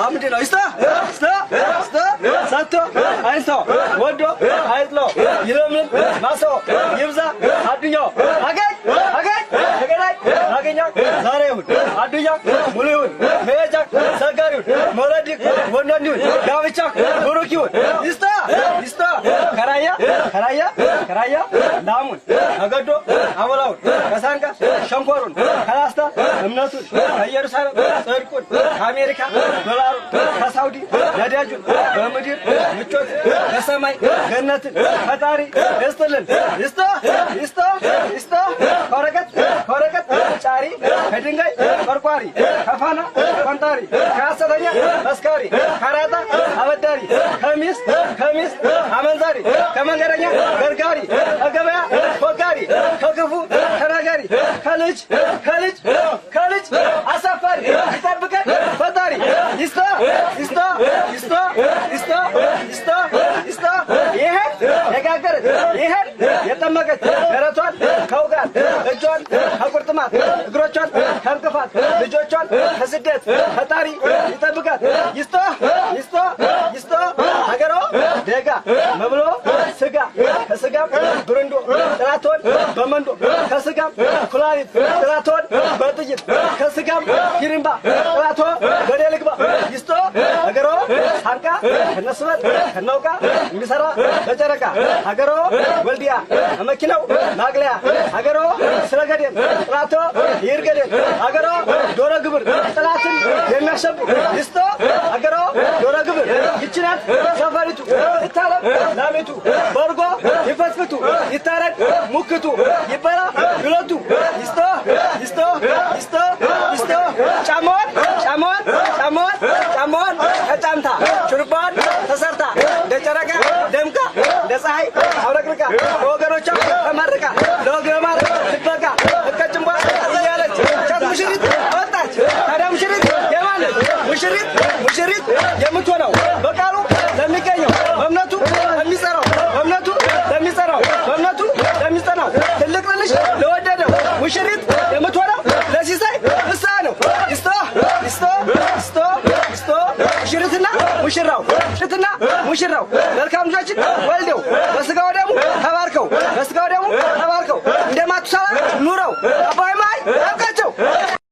ምንድን ነው ይስታ ሳቶ አይንሶ ወዶ አይጥሎ ይለምን ማሶ ይብዛ አዱኛው አገኝ አገኛ ዛሬ ይሁን አዱኛ ሙሉ ይሁን መሄጃ ሰጋሪ ይሁን መውለድ ወንዶን ይሁን ጋብቻ ብሩክ ይሁን ይስታ ከራያ ላሙን አገዶ አሞላውን ከሳንቃ ሸንኮሩን ከላስታ እምነቱን ከኢየሩሳሌም ጽድቁን ከአሜሪካ ዶላሩን ከሳውዲ ነዳጁን በምድር ምቾት ከሰማይ ገነትን ፈጣሪ ይስጥልን። ይስታ ኮረቀት ጫሪ ከድንጋይ ቆርቋሪ ከፋና ቆንጣሪ ከሐሰተኛ መስካሪ ከራጣ አበዳሪ ከሚስት አመንዛሪ ከመንገደኛ ገርጋሪ ከገበያ ፎጋሪ ከክፉ ተናጋሪ ከልጅ አሳፋሪ ይጠብቀን ፈጣሪ ይስታ ይሄን የጋገረች ይሄን የጠመቀች ደረቷን ከውጋት እጇን ከቁርጥማት እግሮቿን ከእንቅፋት ልጆቿን ከስደት ፈጣሪ ይጠብቃት። ይስቶ ሀገሮ ደጋ መብሎ ስጋ ከስጋም ብርንዶ ጥራቶን በመንዶ ከስጋም ኩላሊት ጥራቶን በጥይት ከስጋም ሂሪምባ ጥራቶ ገደል ግባ። ይስቶ ሀገሮ ሳንቃ ከነስበት ከነውቃ የሚሰራ በጨረቃ ሀገሮ ወልዲያ መኪናው ማግለያ ሀገሮ ስለገደል ጥራቶ ይርገደል ሀገሮ ዶሮ ግብር ጥላትን የሚያሸብር ይስቶ ሀገሮ ዶሮ ግብር ይችላል ሰፈሪቱ ይታለም ላሜቱ በርጎ ይፈትፍቱ ይታረድ ሙክቱ ይበላ ይሎቱ ይስቶ ጫማዋን ከጫምታ ሹርባዋን ተሰርታ እንደ ጨረቃ ደምቃ እንደ ፀሐይ አውረቅርቃ በወገኖቿ ተመርቃ ለወገን ማለት ትበቃ እቀጭንቧ እያለች ቻት ሙሽሪት ወጣች። ታዲያ ሙሽሪት የማለች ሙሽሪት የምትሆነው በቃሉ ለሚገኘው በእምነቱ ለሚጸናው ትልቅ ልጅ ለወደደው ሙሽሪት የምትሆነው ለሲሳይ ንስሐ ነው። ይስቶ ሙሽራው መልካም ልጆችን ወልደው በስጋው ደሙ ተባርከው እንደማቱሳላ ኑረው አባይ ማይ አብቃቸው።